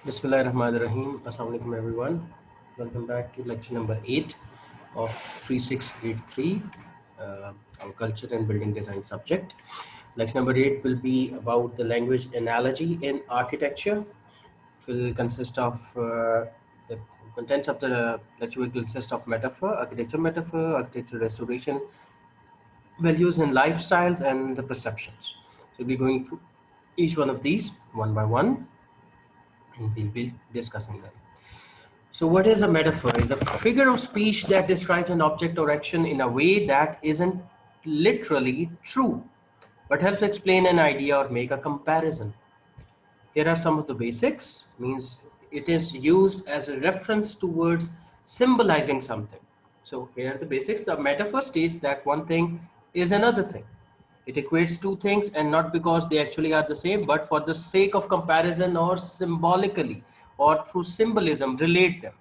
Bismillahirrahmanirrahim. Assalamu alaikum everyone. Welcome back to lecture number 8 of 3683, our culture and building design subject. Lecture number 8 will be about the language analogy in architecture. It will consist of the contents of the lecture will consist of metaphor, architecture restoration, values and lifestyles, and the perceptions. So we'll be going through each one of these one by one, and we'll be discussing them. So what is a metaphor? Is a figure of speech that describes an object or action in a way that isn't literally true, but helps explain an idea or make a comparison. Here are some of the basics. Means it is used as a reference towards symbolizing something. So here are the basics. The metaphor states that one thing is another thing. It equates two things, and not because they actually are the same, but for the sake of comparison or symbolically or through symbolism relate them.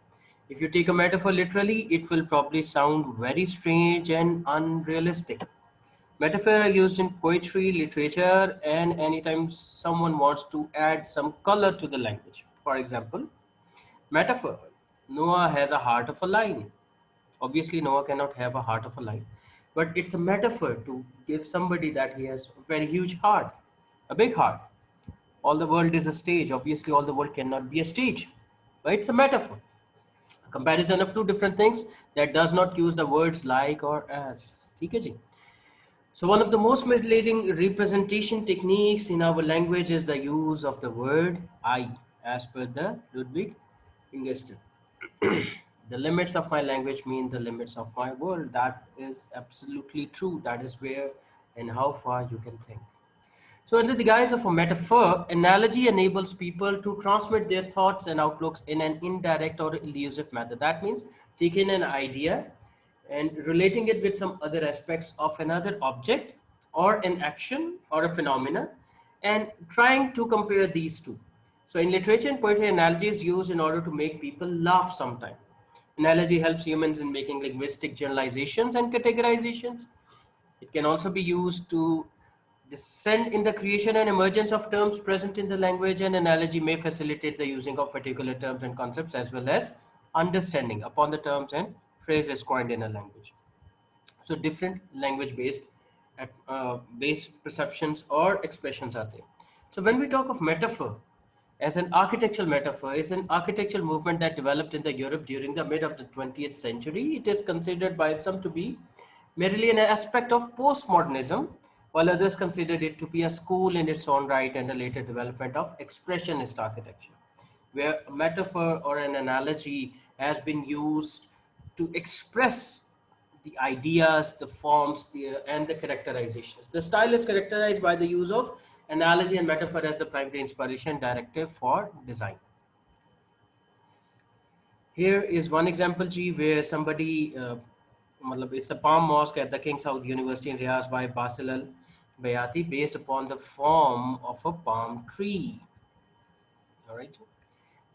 If you take a metaphor literally, it will probably sound very strange and unrealistic. Metaphor are used in poetry, literature, and anytime someone wants to add some color to the language. For example, metaphor. Noah has a heart of a lion. Obviously, Noah cannot have a heart of a lion, but it's a metaphor to give somebody that he has a very huge heart, a big heart. All the world is a stage. Obviously, all the world cannot be a stage, but it's a metaphor. A comparison of two different things that does not use the words like or as. ठीक है जी? So one of the most misleading representation techniques in our language is the use of the word I, as per the Ludwig Wittgenstein. The limits of my language mean the limits of my world. That is absolutely true. That is where and how far you can think. So under the guise of a metaphor, analogy enables people to transmit their thoughts and outlooks in an indirect or elusive manner. That means taking an idea and relating it with some other aspects of another object or an action or a phenomena and trying to compare these two. So in literature and poetry, analogy is used in order to make people laugh sometimes. Analogy helps humans in making linguistic generalizations and categorizations. It can also be used to descend in the creation and emergence of terms present in the language. And analogy may facilitate the using of particular terms and concepts as well as understanding upon the terms and phrases coined in a language. So different language based perceptions or expressions are there. So when we talk of metaphor as an architectural metaphor, is an architectural movement that developed in the Europe during the mid of the 20th century. It is considered by some to be merely an aspect of postmodernism, while others considered it to be a school in its own right and a later development of expressionist architecture, where a metaphor or an analogy has been used to express the ideas, the forms, and the characterizations. The style is characterized by the use of analogy and metaphor as the primary inspiration directive for design. Here is one example, G, where somebody, it's a palm mosque at the King Saud University in Riyadh by Basil al-Bayati, based upon the form of a palm tree. All right.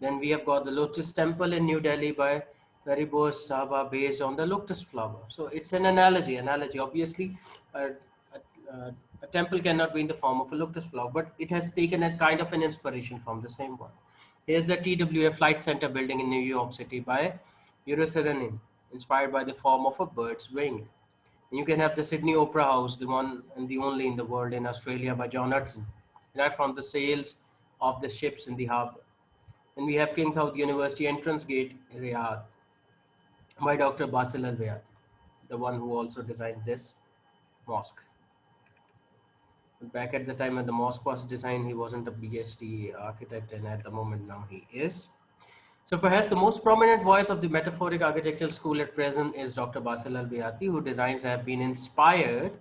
Then we have got the Lotus Temple in New Delhi by Fariborz Sahaba, based on the lotus flower. So it's an analogy. Obviously, a temple cannot be in the form of a lotus flower, but it has taken a kind of an inspiration from the same one. Here's the TWA Flight Center building in New York City by Euroseranin, inspired by the form of a bird's wing. And you can have the Sydney Opera House, the one and the only in the world in Australia, by John Hudson, right from the sails of the ships in the harbor. And we have King Saud University entrance gate, Riyadh, by Dr. Basil al-Bayati, the one who also designed this mosque. Back at the time when the mosque was designed, he wasn't a PhD architect, and at the moment now he is. So perhaps the most prominent voice of the metaphoric architectural school at present is Dr. Basil al-Bayati, whose designs have been inspired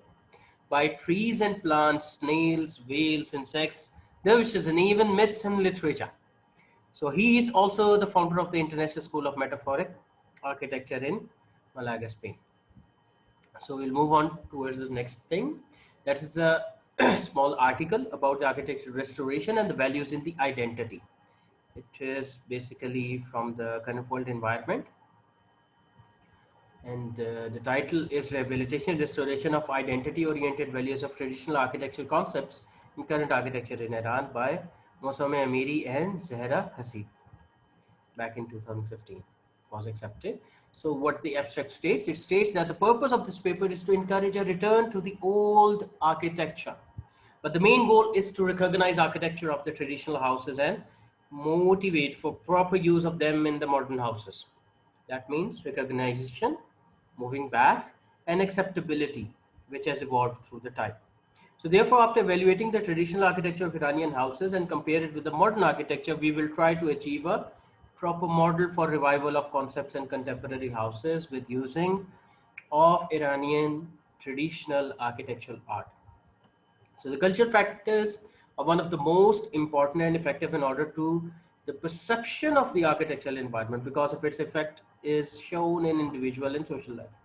by trees and plants, snails, whales, insects, dervishes, and even myths and literature. So he is also the founder of the International School of Metaphoric Architecture in Malaga, Spain. So we'll move on towards the next thing. That is a small article about the architectural restoration and the values in the identity. It is basically from the current world environment. And the title is Rehabilitation and Restoration of Identity-Oriented Values of Traditional Architectural Concepts in Current Architecture in Iran by Mosame Amiri and Zahra Hasib. back in 2015 was accepted. So what the abstract states, it states that the purpose of this paper is to encourage a return to the old architecture. But the main goal is to recognize architecture of the traditional houses and motivate for proper use of them in the modern houses. That means recognition, moving back, and acceptability, which has evolved through the time. So therefore, after evaluating the traditional architecture of Iranian houses and compare it with the modern architecture, we will try to achieve a proper model for revival of concepts in contemporary houses with using of Iranian traditional architectural art. So the cultural factors are one of the most important and effective in order to the perception of the architectural environment because of its effect is shown in individual and social life.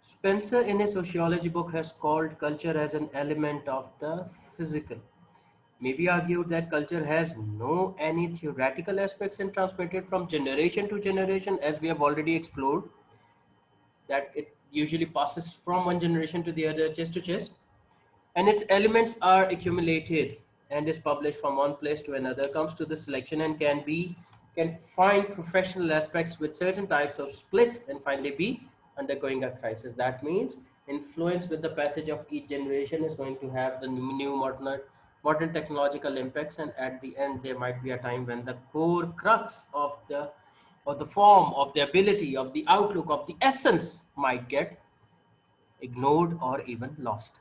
Spencer, in a sociology book, has called culture as an element of the physical. Maybe argued that culture has no any theoretical aspects and transmitted from generation to generation, as we have already explored, that it usually passes from one generation to the other, chest to chest, and its elements are accumulated and is published from one place to another, comes to the selection and can find professional aspects with certain types of split and finally be undergoing a crisis. That means influence with the passage of each generation is going to have the new modern technological impacts, and at the end there might be a time when the core crux of the form of the ability of the outlook of the essence might get ignored or even lost.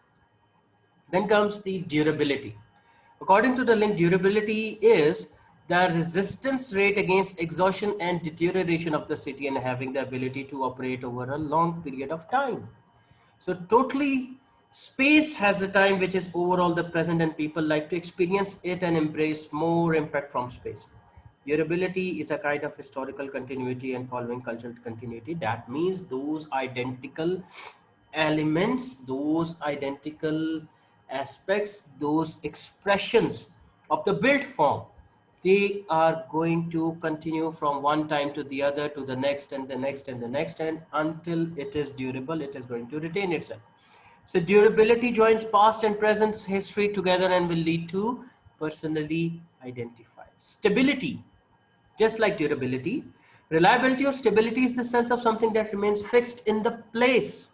Then comes the durability. According to the link, durability is the resistance rate against exhaustion and deterioration of the city and having the ability to operate over a long period of time. So totally space has the time which is overall the present and people like to experience it and embrace more impact from space. Durability is a kind of historical continuity and following cultural continuity. That means those identical elements, those identical aspects, those expressions of the built form, they are going to continue from one time to the other to the next and the next and the next, and until it is durable, it is going to retain itself. So durability joins past and present history together and will lead to personally identified stability. Just like durability, reliability or stability is the sense of something that remains fixed in the place.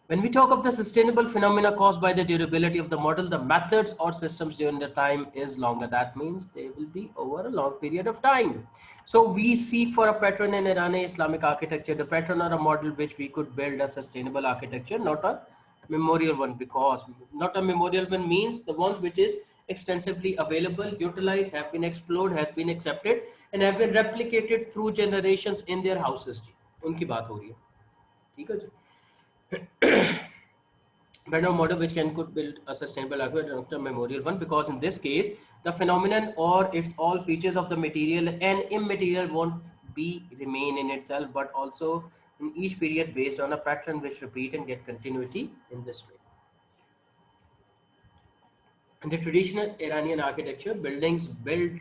When we talk of the sustainable phenomena caused by the durability of the model, the methods or systems during the time is longer. That means they will be over a long period of time. So we seek for a pattern in Iranian Islamic architecture, the pattern or a model which we could build a sustainable architecture, not a memorial one, because not a memorial one means the ones which is extensively available, utilized, have been explored, has been accepted, and have been replicated through generations in their houses. उनकी बात हो रही है, ठीक है जी? But no model which can could build a sustainable architecture memorial one, because in this case the phenomenon or its all features of the material and immaterial won't be remain in itself but also in each period based on a pattern which repeat and get continuity in this way. In the traditional Iranian architecture, buildings built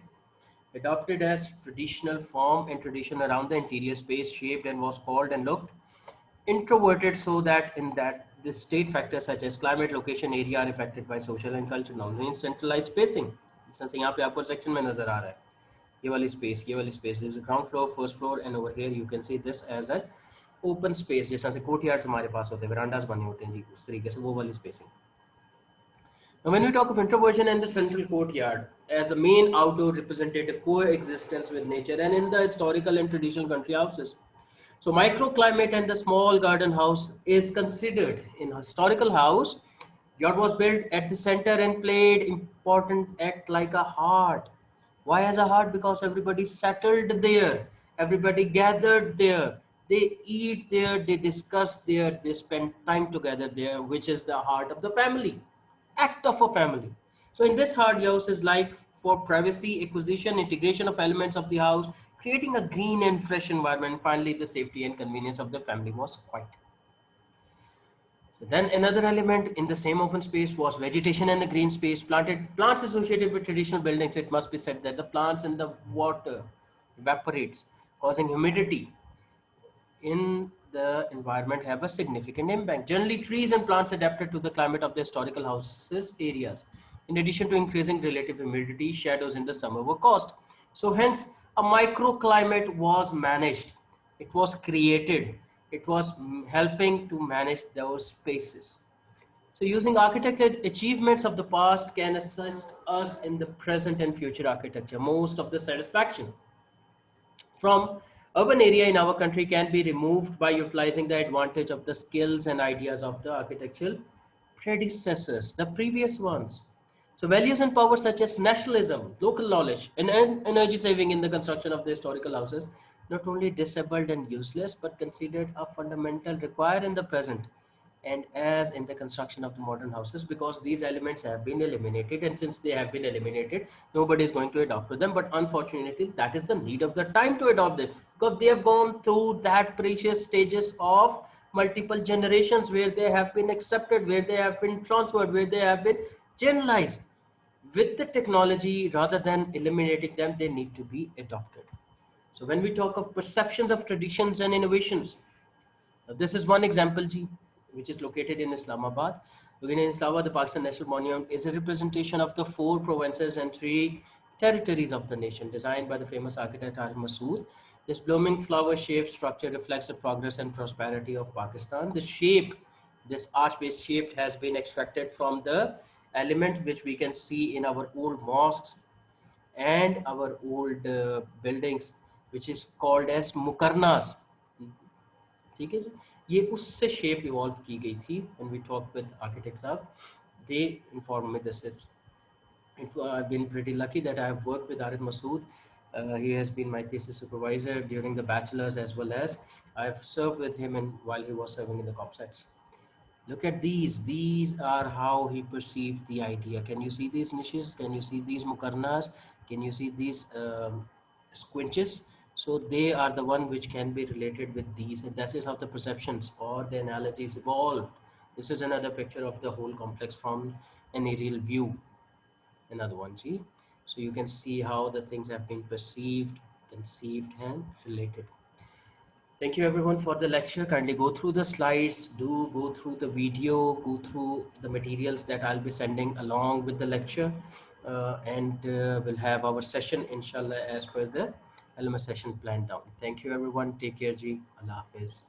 adopted as traditional form and tradition around the interior space shaped and was called and looked introverted, so that in that the state factors such as climate, location, area are affected by social and cultural means centralized spacing. Since यहाँ पे आपको section में नजर आ रहा है ये वाली space this is a ground floor, first floor, and over here you can see this as an open space जैसा से courtyards हमारे पास होते हैं, verandas बने होते हैं जी, उस तरीके से वो वाली spacing. Now, when we talk of introversion and the central courtyard as the main outdoor representative coexistence with nature and in the historical and traditional country houses, so microclimate and the small garden house is considered in historical house. Yacht was built at the center and played important act like a heart. Why as a heart? Because everybody settled there, everybody gathered there, they eat there, they discuss there, they spend time together there, which is the heart of the family, act of a family. So in this hard house is like for privacy, acquisition, integration of elements of the house, creating a green and fresh environment. Finally, the safety and convenience of the family was quite. So then another element in the same open space was vegetation and the green space. Plants associated with traditional buildings, it must be said that the plants in the water evaporates, causing humidity in the environment have a significant impact. Generally, trees and plants adapted to the climate of the historical houses areas. In addition to increasing relative humidity, shadows in the summer were caused. So hence, A microclimate was managed, it was created, it was helping to manage those spaces. So using architecture achievements of the past can assist us in the present and future architecture. Most of the satisfaction from urban area in our country can be removed by utilizing the advantage of the skills and ideas of the architectural predecessors, the previous ones. So values and power such as nationalism, local knowledge, and energy saving in the construction of the historical houses not only disabled and useless but considered a fundamental require in the present and as in the construction of the modern houses, because these elements have been eliminated, and since they have been eliminated nobody is going to adopt to them, but unfortunately that is the need of the time to adopt them, because they have gone through that precious stages of multiple generations where they have been accepted, where they have been transferred, where they have been generalized. With the technology, rather than eliminating them, they need to be adopted. So when we talk of perceptions of traditions and innovations, this is one example, G, which is located in Islamabad. Located in Islamabad, the Pakistan National Monument is a representation of the four provinces and three territories of the nation, designed by the famous architect Al Masood. This blooming flower-shaped structure reflects the progress and prosperity of Pakistan. The shape, this arch-based shape, has been extracted from the element which we can see in our old mosques and our old buildings, which is called as mukarnas. ठीक है जी, ये उससे shape evolve की गई थी. When we talk with architects up, they informed me this. I've been pretty lucky that I have worked with Arif Masood. He has been my thesis supervisor during the bachelor's, as well as I've served with him while he was serving in the COPSETs. Look at these. These are how he perceived the idea. Can you see these niches? Can you see these mukarnas? Can you see these squinches? So they are the one which can be related with these. And that is how the perceptions or the analogies evolved. This is another picture of the whole complex from an aerial view. Another one, see? So you can see how the things have been perceived, conceived, and related. Thank you everyone for the lecture. Kindly go through the slides, do go through the video, go through the materials that I'll be sending along with the lecture, and we'll have our session inshallah as per the LMS session planned down. Thank you everyone. Take care, Ji. Allah Hafiz.